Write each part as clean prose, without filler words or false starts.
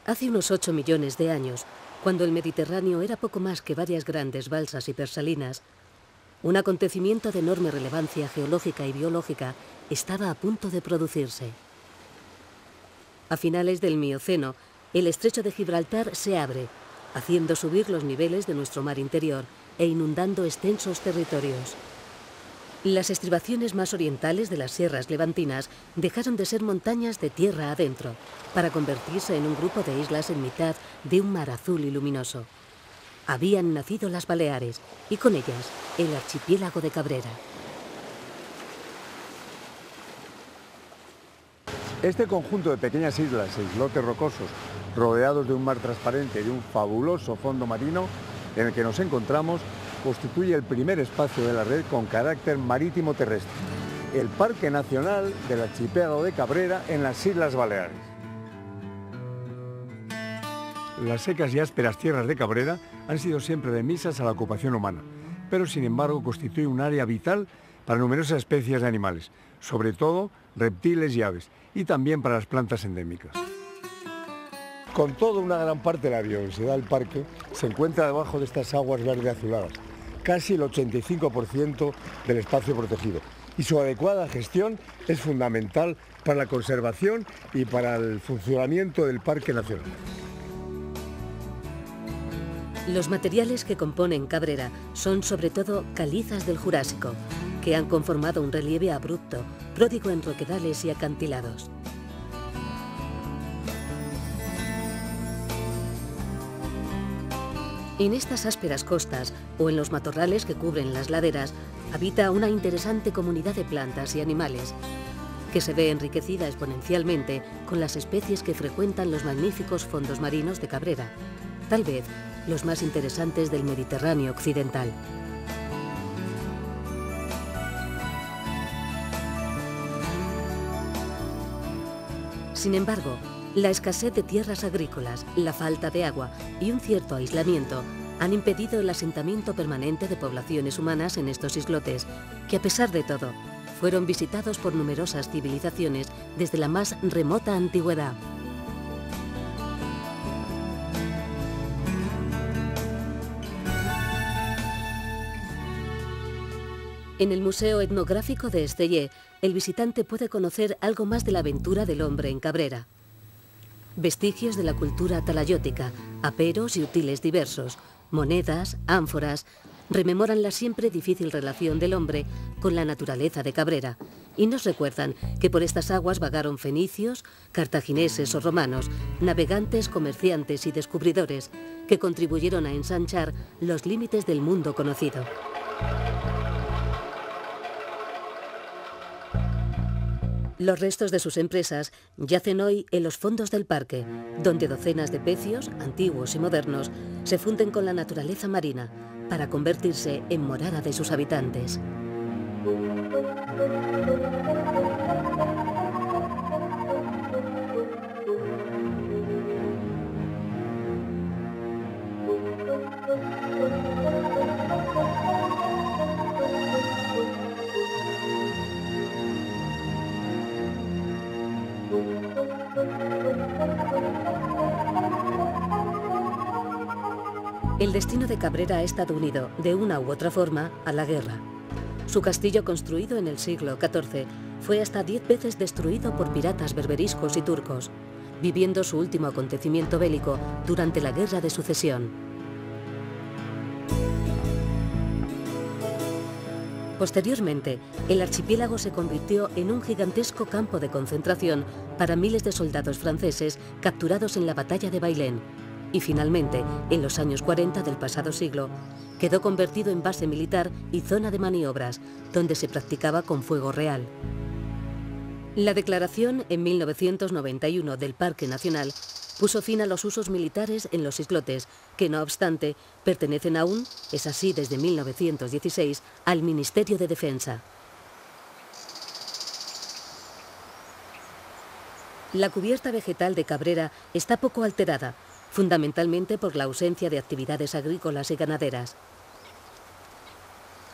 Hace unos 8 millones de años, cuando el Mediterráneo era poco más que varias grandes balsas hipersalinas, un acontecimiento de enorme relevancia geológica y biológica estaba a punto de producirse. A finales del Mioceno, el estrecho de Gibraltar se abre, haciendo subir los niveles de nuestro mar interior e inundando extensos territorios. Las estribaciones más orientales de las sierras levantinas dejaron de ser montañas de tierra adentro, para convertirse en un grupo de islas en mitad de un mar azul y luminoso. Habían nacido las Baleares y con ellas el archipiélago de Cabrera. Este conjunto de pequeñas islas e islotes rocosos, rodeados de un mar transparente y de un fabuloso fondo marino en el que nos encontramos, constituye el primer espacio de la red con carácter marítimo terrestre, el Parque Nacional del Archipiélago de Cabrera en las Islas Baleares. Las secas y ásperas tierras de Cabrera han sido siempre remisas a la ocupación humana, pero sin embargo constituye un área vital para numerosas especies de animales, sobre todo reptiles y aves, y también para las plantas endémicas. Con todo, una gran parte de la biodiversidad del parque se encuentra debajo de estas aguas verde azuladas, casi el 85% del espacio protegido, y su adecuada gestión es fundamental para la conservación y para el funcionamiento del Parque Nacional. Los materiales que componen Cabrera son sobre todo calizas del Jurásico, que han conformado un relieve abrupto, pródigo en roquedales y acantilados. En estas ásperas costas o en los matorrales que cubren las laderas habita una interesante comunidad de plantas y animales que se ve enriquecida exponencialmente con las especies que frecuentan los magníficos fondos marinos de Cabrera, tal vez los más interesantes del Mediterráneo occidental. Sin embargo, la escasez de tierras agrícolas, la falta de agua y un cierto aislamiento han impedido el asentamiento permanente de poblaciones humanas en estos islotes, que a pesar de todo, fueron visitados por numerosas civilizaciones desde la más remota antigüedad. En el Museo Etnográfico de Estella, el visitante puede conocer algo más de la aventura del hombre en Cabrera. Vestigios de la cultura talayótica, aperos y útiles diversos, monedas, ánforas, rememoran la siempre difícil relación del hombre con la naturaleza de Cabrera y nos recuerdan que por estas aguas vagaron fenicios, cartagineses o romanos, navegantes, comerciantes y descubridores que contribuyeron a ensanchar los límites del mundo conocido. Los restos de sus empresas yacen hoy en los fondos del parque, donde docenas de pecios, antiguos y modernos, se funden con la naturaleza marina para convertirse en morada de sus habitantes. El destino de Cabrera ha estado unido, de una u otra forma, a la guerra. Su castillo, construido en el siglo XIV, fue hasta 10 veces destruido por piratas berberiscos y turcos, viviendo su último acontecimiento bélico durante la Guerra de Sucesión. Posteriormente, el archipiélago se convirtió en un gigantesco campo de concentración para miles de soldados franceses capturados en la batalla de Bailén, y finalmente, en los años 40 del pasado siglo, quedó convertido en base militar y zona de maniobras, donde se practicaba con fuego real. La declaración en 1991 del Parque Nacional puso fin a los usos militares en los islotes, que no obstante pertenecen aún, es así desde 1916, al Ministerio de Defensa. La cubierta vegetal de Cabrera está poco alterada, fundamentalmente por la ausencia de actividades agrícolas y ganaderas.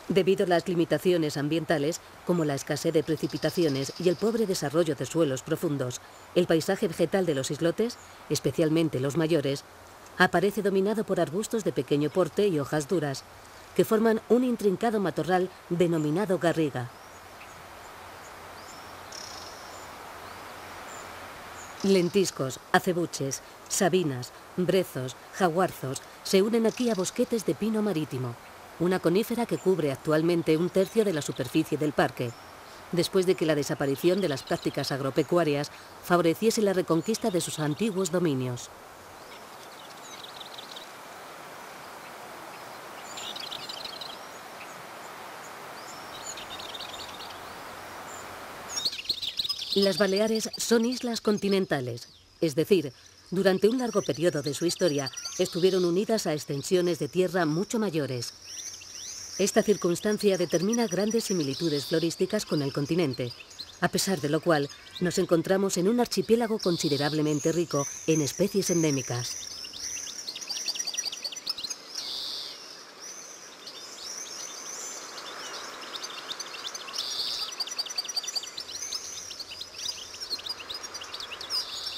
Debido a las limitaciones ambientales, como la escasez de precipitaciones y el pobre desarrollo de suelos profundos, el paisaje vegetal de los islotes, especialmente los mayores, aparece dominado por arbustos de pequeño porte y hojas duras, que forman un intrincado matorral denominado garriga. Lentiscos, acebuches, sabinas, brezos, jaguarzos se unen aquí a bosquetes de pino marítimo, una conífera que cubre actualmente un tercio de la superficie del parque, después de que la desaparición de las prácticas agropecuarias favoreciese la reconquista de sus antiguos dominios. Las Baleares son islas continentales, es decir, durante un largo periodo de su historia estuvieron unidas a extensiones de tierra mucho mayores. Esta circunstancia determina grandes similitudes florísticas con el continente, a pesar de lo cual nos encontramos en un archipiélago considerablemente rico en especies endémicas.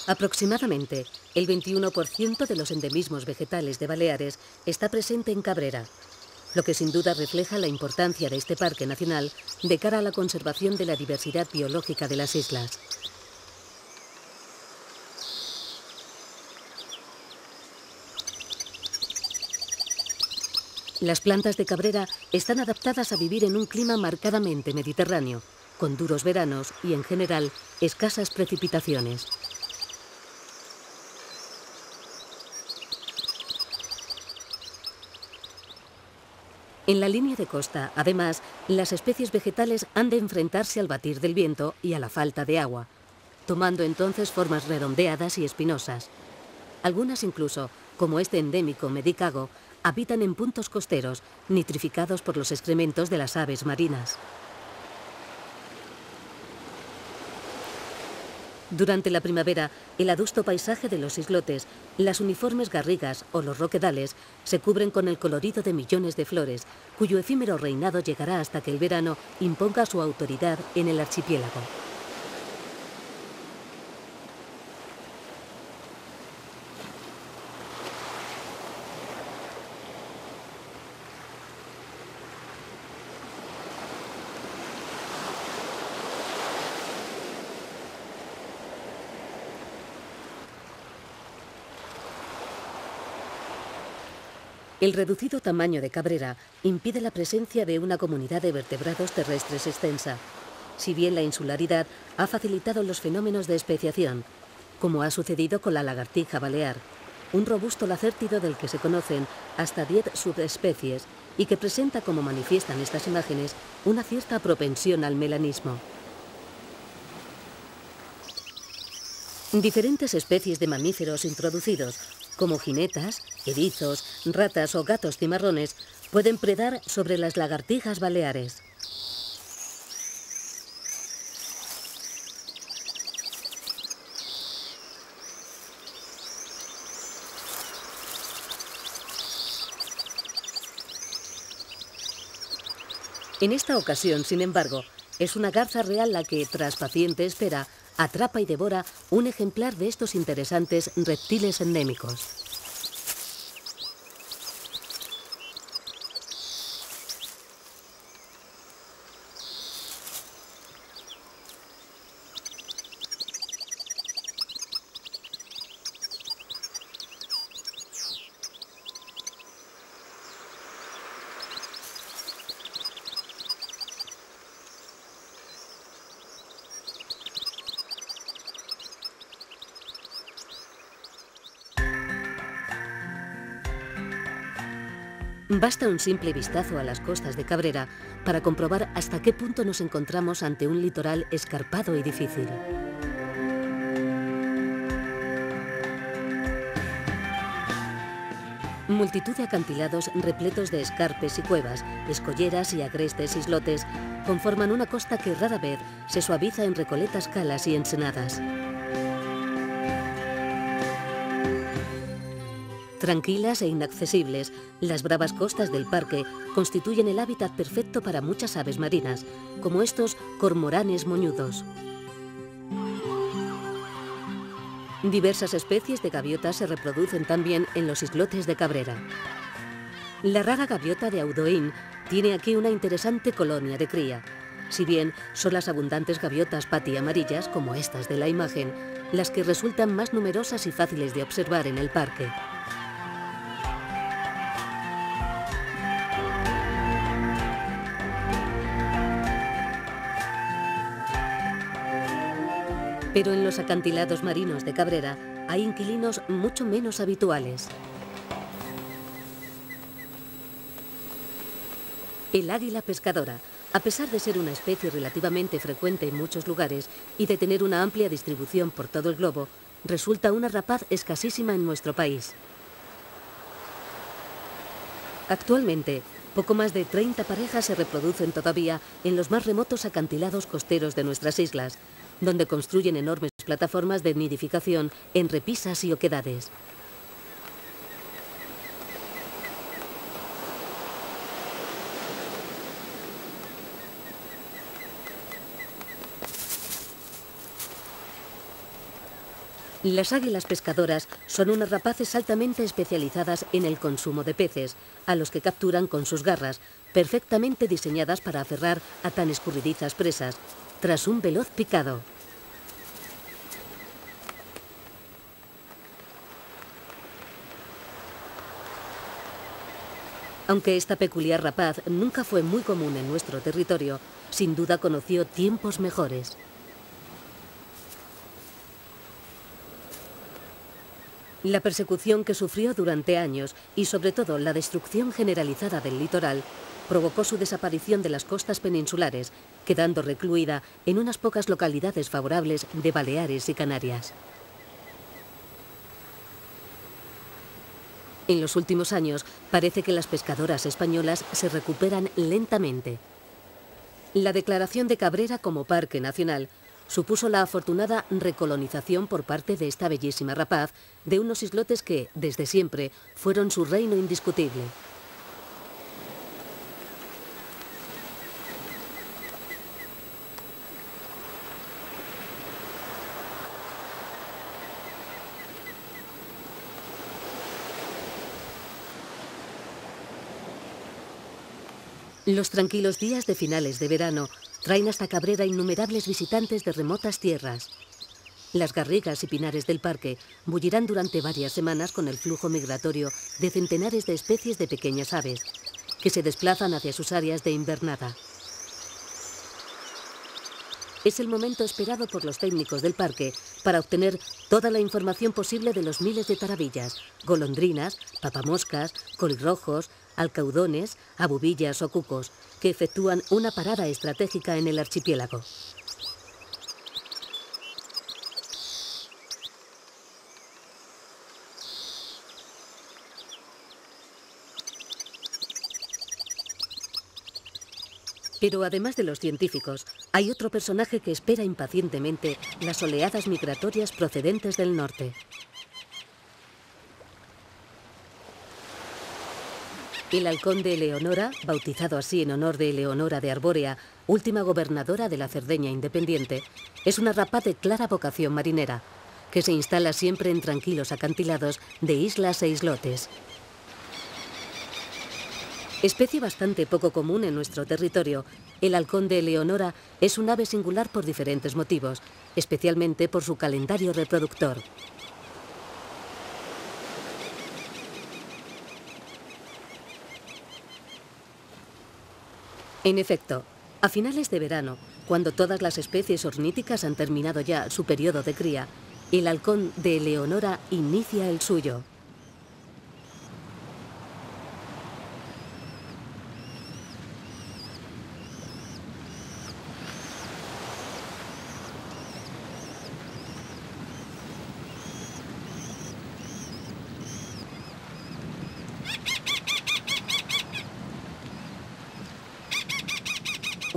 Aproximadamente el 21% de los endemismos vegetales de Baleares está presente en Cabrera, lo que sin duda refleja la importancia de este parque nacional de cara a la conservación de la diversidad biológica de las islas. Las plantas de Cabrera están adaptadas a vivir en un clima marcadamente mediterráneo, con duros veranos y, en general, escasas precipitaciones. En la línea de costa, además, las especies vegetales han de enfrentarse al batir del viento y a la falta de agua, tomando entonces formas redondeadas y espinosas. Algunas incluso, como este endémico medicago, habitan en puntos costeros, nitrificados por los excrementos de las aves marinas. Durante la primavera, el adusto paisaje de los islotes, las uniformes garrigas o los roquedales se cubren con el colorido de millones de flores, cuyo efímero reinado llegará hasta que el verano imponga su autoridad en el archipiélago. El reducido tamaño de Cabrera impide la presencia de una comunidad de vertebrados terrestres extensa, si bien la insularidad ha facilitado los fenómenos de especiación, como ha sucedido con la lagartija balear, un robusto lacértido del que se conocen hasta 10 subespecies y que presenta, como manifiestan estas imágenes, una cierta propensión al melanismo. Diferentes especies de mamíferos introducidos, como jinetas, erizos, ratas o gatos cimarrones, pueden predar sobre las lagartijas baleares. En esta ocasión, sin embargo, es una garza real la que, tras paciente espera, atrapa y devora un ejemplar de estos interesantes reptiles endémicos. Basta un simple vistazo a las costas de Cabrera para comprobar hasta qué punto nos encontramos ante un litoral escarpado y difícil. Multitud de acantilados repletos de escarpes y cuevas, escolleras y agrestes islotes conforman una costa que rara vez se suaviza en recoletas calas y ensenadas. Tranquilas e inaccesibles, las bravas costas del parque constituyen el hábitat perfecto para muchas aves marinas, como estos cormoranes moñudos. Diversas especies de gaviotas se reproducen también en los islotes de Cabrera. La rara gaviota de Audoin tiene aquí una interesante colonia de cría. Si bien son las abundantes gaviotas patiamarillas, como estas de la imagen, las que resultan más numerosas y fáciles de observar en el parque. Pero en los acantilados marinos de Cabrera hay inquilinos mucho menos habituales. El águila pescadora, a pesar de ser una especie relativamente frecuente en muchos lugares y de tener una amplia distribución por todo el globo, resulta una rapaz escasísima en nuestro país. Actualmente, poco más de 30 parejas se reproducen todavía en los más remotos acantilados costeros de nuestras islas, donde construyen enormes plataformas de nidificación en repisas y oquedades. Las águilas pescadoras son unas rapaces altamente especializadas en el consumo de peces, a los que capturan con sus garras, perfectamente diseñadas para aferrar a tan escurridizas presas, tras un veloz picado. Aunque esta peculiar rapaz nunca fue muy común en nuestro territorio, sin duda conoció tiempos mejores. La persecución que sufrió durante años y sobre todo la destrucción generalizada del litoral provocó su desaparición de las costas peninsulares, quedando recluida en unas pocas localidades favorables de Baleares y Canarias. En los últimos años parece que las pescadoras españolas se recuperan lentamente. La declaración de Cabrera como parque nacional supuso la afortunada recolonización por parte de esta bellísima rapaz de unos islotes que, desde siempre, fueron su reino indiscutible. Los tranquilos días de finales de verano traen hasta Cabrera innumerables visitantes de remotas tierras. Las garrigas y pinares del parque bullirán durante varias semanas con el flujo migratorio de centenares de especies de pequeñas aves, que se desplazan hacia sus áreas de invernada. Es el momento esperado por los técnicos del parque para obtener toda la información posible de los miles de tarabillas, golondrinas, papamoscas, colirrojos, alcaudones, abubillas o cucos, que efectúan una parada estratégica en el archipiélago. Pero además de los científicos, hay otro personaje que espera impacientemente las oleadas migratorias procedentes del norte. El halcón de Eleonora, bautizado así en honor de Eleonora de Arbórea, última gobernadora de la Cerdeña independiente, es una rapaz de clara vocación marinera, que se instala siempre en tranquilos acantilados de islas e islotes. Especie bastante poco común en nuestro territorio, el halcón de Eleonora es un ave singular por diferentes motivos, especialmente por su calendario reproductor. En efecto, a finales de verano, cuando todas las especies orníticas han terminado ya su periodo de cría, el halcón de Eleonora inicia el suyo.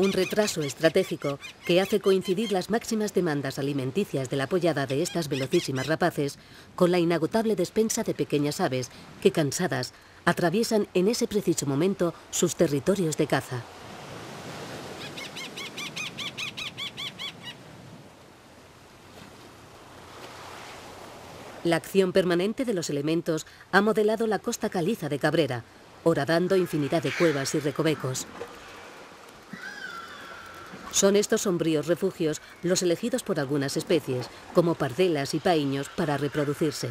Un retraso estratégico que hace coincidir las máximas demandas alimenticias de la pollada de estas velocísimas rapaces con la inagotable despensa de pequeñas aves que, cansadas, atraviesan en ese preciso momento sus territorios de caza. La acción permanente de los elementos ha modelado la costa caliza de Cabrera, horadando infinidad de cuevas y recovecos. Son estos sombríos refugios los elegidos por algunas especies, como pardelas y paíños, para reproducirse.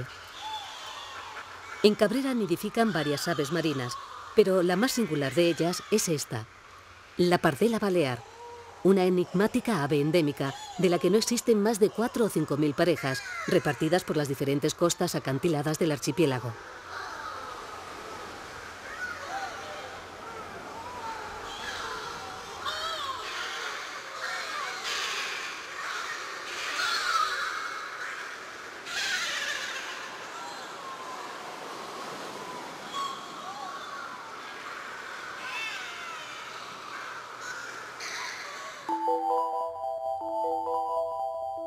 En Cabrera nidifican varias aves marinas, pero la más singular de ellas es esta, la pardela balear, una enigmática ave endémica de la que no existen más de 4 o 5 mil parejas, repartidas por las diferentes costas acantiladas del archipiélago.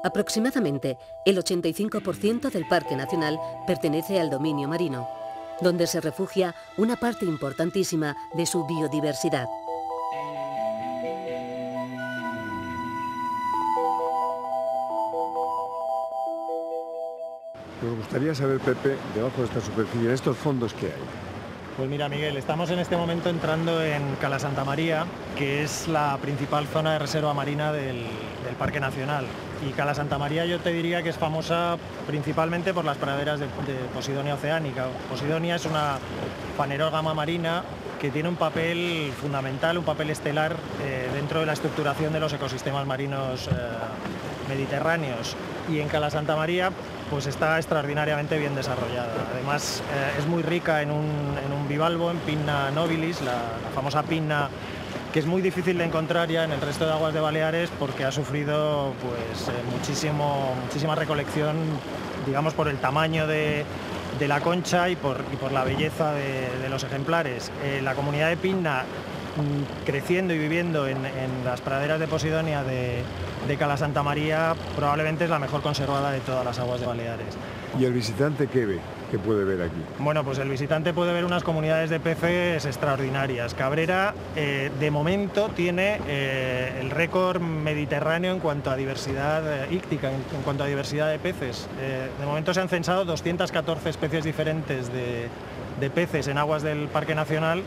Aproximadamente el 85% del Parque Nacional pertenece al dominio marino, donde se refugia una parte importantísima de su biodiversidad. Me gustaría saber, Pepe, debajo de esta superficie, en estos fondos, ¿qué hay? Pues mira, Miguel, estamos en este momento entrando en Cala Santa María, que es la principal zona de reserva marina del Parque Nacional. Y Cala Santa María yo te diría que es famosa principalmente por las praderas de Posidonia oceánica. Posidonia es una fanerógama marina que tiene un papel fundamental, un papel estelar dentro de la estructuración de los ecosistemas marinos mediterráneos. Y en Cala Santa María pues está extraordinariamente bien desarrollada. Además es muy rica en un bivalvo, en Pinna nobilis, la famosa pinna que es muy difícil de encontrar ya en el resto de aguas de Baleares porque ha sufrido pues muchísima recolección, digamos, por el tamaño de la concha y por la belleza de los ejemplares. La comunidad de Pinna, creciendo y viviendo en las praderas de Posidonia de Cala Santa María, probablemente es la mejor conservada de todas las aguas de Baleares. ¿Y el visitante qué ve? ¿Qué puede ver aquí? Bueno, pues el visitante puede ver unas comunidades de peces extraordinarias. Cabrera, de momento, tiene el récord mediterráneo en cuanto a diversidad íctica, en cuanto a diversidad de peces. De momento se han censado 214 especies diferentes de peces en aguas del Parque Nacional,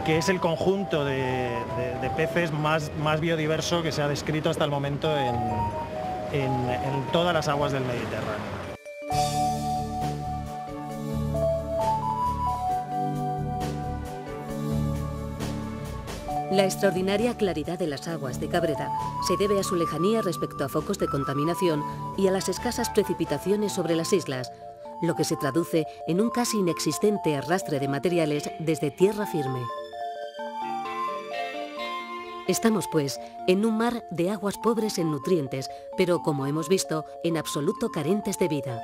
que es el conjunto de peces más biodiverso que se ha descrito hasta el momento en todas las aguas del Mediterráneo. La extraordinaria claridad de las aguas de Cabrera se debe a su lejanía respecto a focos de contaminación y a las escasas precipitaciones sobre las islas, lo que se traduce en un casi inexistente arrastre de materiales desde tierra firme. Estamos, pues, en un mar de aguas pobres en nutrientes, pero, como hemos visto, en absoluto carentes de vida.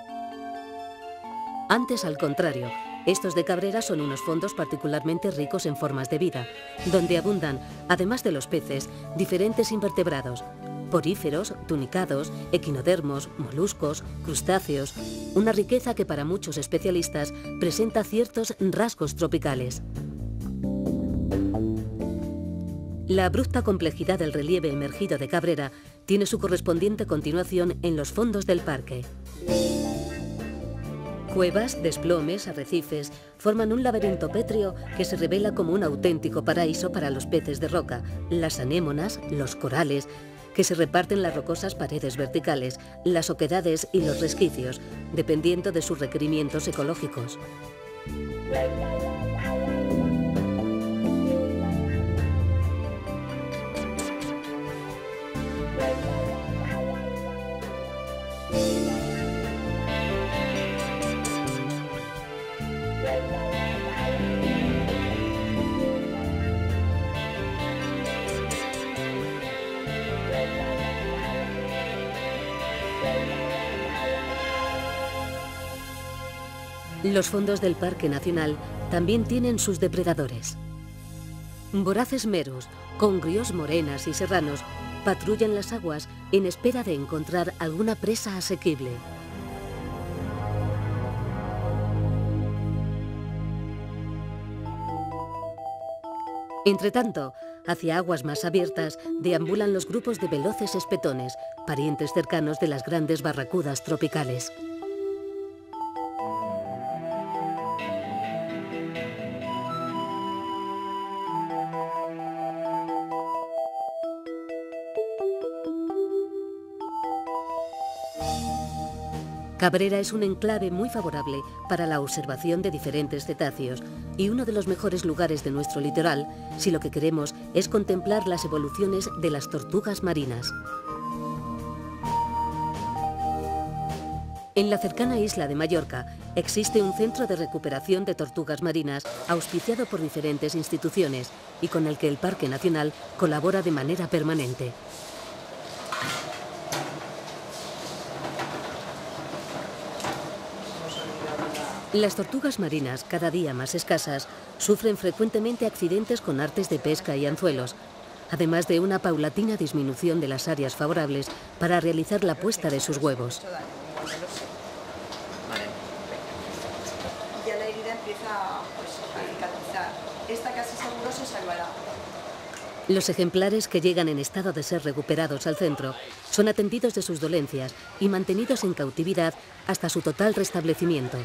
Antes, al contrario, estos de Cabrera son unos fondos particularmente ricos en formas de vida, donde abundan, además de los peces, diferentes invertebrados, poríferos, tunicados, equinodermos, moluscos, crustáceos, una riqueza que para muchos especialistas presenta ciertos rasgos tropicales. La abrupta complejidad del relieve emergido de Cabrera tiene su correspondiente continuación en los fondos del parque. Cuevas, desplomes, arrecifes forman un laberinto pétreo que se revela como un auténtico paraíso para los peces de roca, las anémonas, los corales, que se reparten las rocosas paredes verticales, las oquedades y los resquicios, dependiendo de sus requerimientos ecológicos. Los fondos del Parque Nacional también tienen sus depredadores. Voraces meros, congrios, morenas y serranos patrullan las aguas en espera de encontrar alguna presa asequible. Entretanto, hacia aguas más abiertas deambulan los grupos de veloces espetones, parientes cercanos de las grandes barracudas tropicales. Cabrera es un enclave muy favorable para la observación de diferentes cetáceos y uno de los mejores lugares de nuestro litoral si lo que queremos es contemplar las evoluciones de las tortugas marinas. En la cercana isla de Mallorca existe un centro de recuperación de tortugas marinas auspiciado por diferentes instituciones y con el que el Parque Nacional colabora de manera permanente. Las tortugas marinas, cada día más escasas, sufren frecuentemente accidentes con artes de pesca y anzuelos, además de una paulatina disminución de las áreas favorables para realizar la puesta de sus huevos. Ya la herida empieza a cicatrizar. Esta casi seguro se salvará. Los ejemplares que llegan en estado de ser recuperados al centro son atendidos de sus dolencias y mantenidos en cautividad hasta su total restablecimiento.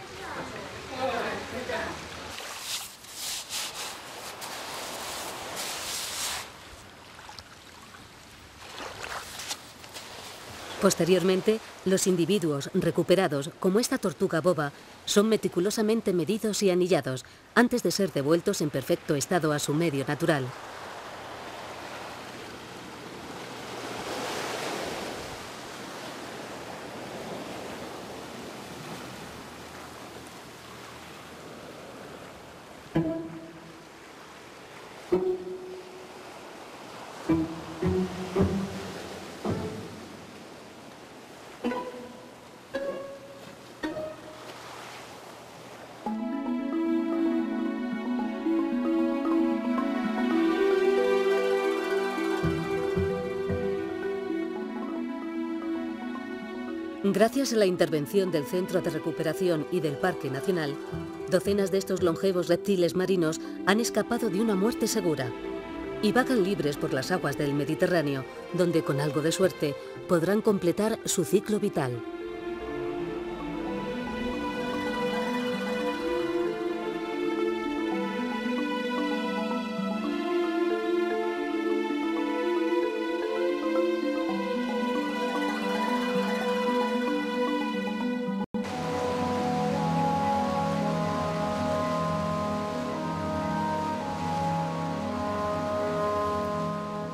Posteriormente, los individuos recuperados, como esta tortuga boba, son meticulosamente medidos y anillados antes de ser devueltos en perfecto estado a su medio natural. Gracias a la intervención del Centro de Recuperación y del Parque Nacional, docenas de estos longevos reptiles marinos han escapado de una muerte segura y vagan libres por las aguas del Mediterráneo, donde con algo de suerte podrán completar su ciclo vital.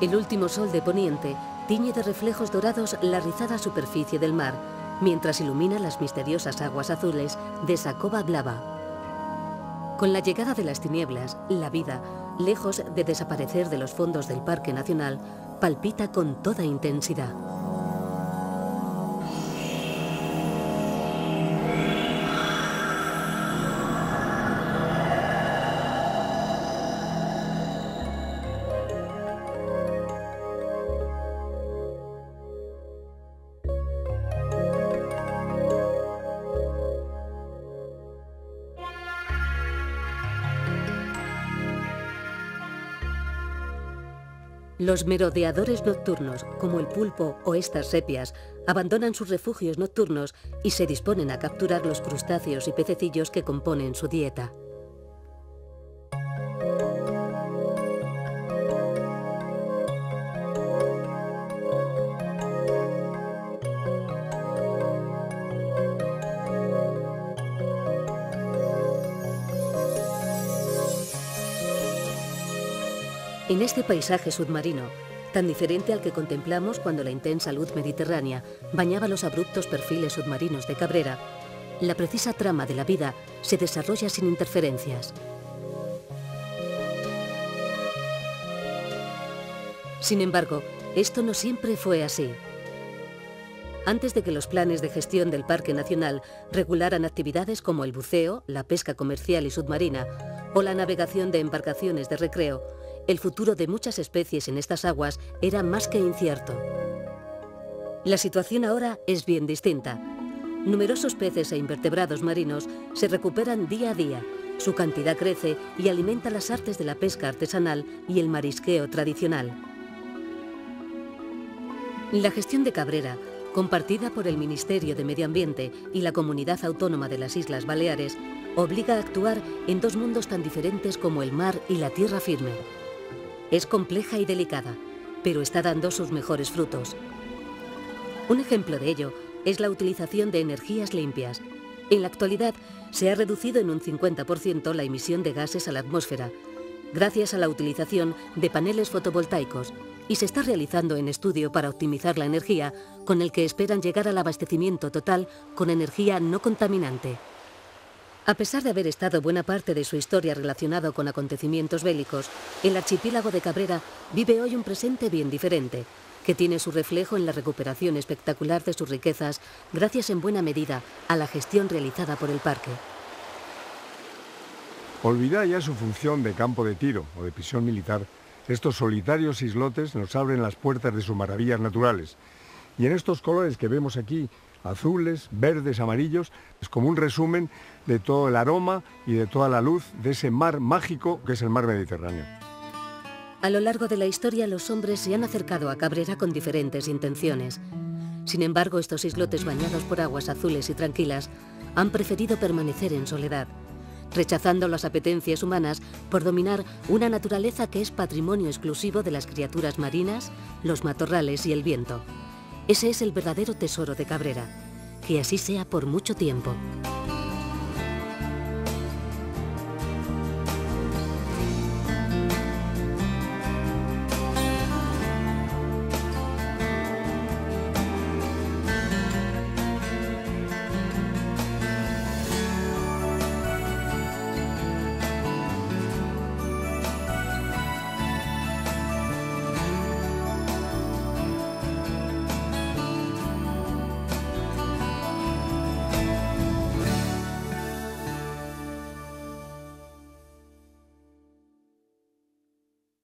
El último sol de poniente tiñe de reflejos dorados la rizada superficie del mar, mientras ilumina las misteriosas aguas azules de Sakoba Blava. Con la llegada de las tinieblas, la vida, lejos de desaparecer de los fondos del Parque Nacional, palpita con toda intensidad. Los merodeadores nocturnos, como el pulpo o estas sepias, abandonan sus refugios nocturnos y se disponen a capturar los crustáceos y pececillos que componen su dieta. En este paisaje submarino, tan diferente al que contemplamos cuando la intensa luz mediterránea bañaba los abruptos perfiles submarinos de Cabrera, la precisa trama de la vida se desarrolla sin interferencias. Sin embargo, esto no siempre fue así. Antes de que los planes de gestión del Parque Nacional regularan actividades como el buceo, la pesca comercial y submarina o la navegación de embarcaciones de recreo, el futuro de muchas especies en estas aguas era más que incierto. La situación ahora es bien distinta. Numerosos peces e invertebrados marinos se recuperan día a día, su cantidad crece y alimenta las artes de la pesca artesanal y el marisqueo tradicional. La gestión de Cabrera, compartida por el Ministerio de Medio Ambiente y la Comunidad Autónoma de las Islas Baleares, obliga a actuar en dos mundos tan diferentes como el mar y la tierra firme. Es compleja y delicada, pero está dando sus mejores frutos. Un ejemplo de ello es la utilización de energías limpias. En la actualidad se ha reducido en un 50% la emisión de gases a la atmósfera, gracias a la utilización de paneles fotovoltaicos, y se está realizando un estudio para optimizar la energía, con el que esperan llegar al abastecimiento total con energía no contaminante. A pesar de haber estado buena parte de su historia relacionado con acontecimientos bélicos, el archipiélago de Cabrera vive hoy un presente bien diferente, que tiene su reflejo en la recuperación espectacular de sus riquezas, gracias en buena medida a la gestión realizada por el parque. Olvidada ya su función de campo de tiro o de prisión militar, estos solitarios islotes nos abren las puertas de sus maravillas naturales. Y en estos colores que vemos aquí, azules, verdes, amarillos, es como un resumen de todo el aroma y de toda la luz de ese mar mágico que es el mar Mediterráneo. A lo largo de la historia, los hombres se han acercado a Cabrera con diferentes intenciones. Sin embargo, estos islotes bañados por aguas azules y tranquilas han preferido permanecer en soledad, rechazando las apetencias humanas por dominar una naturaleza que es patrimonio exclusivo de las criaturas marinas, los matorrales y el viento. Ese es el verdadero tesoro de Cabrera. Que así sea por mucho tiempo.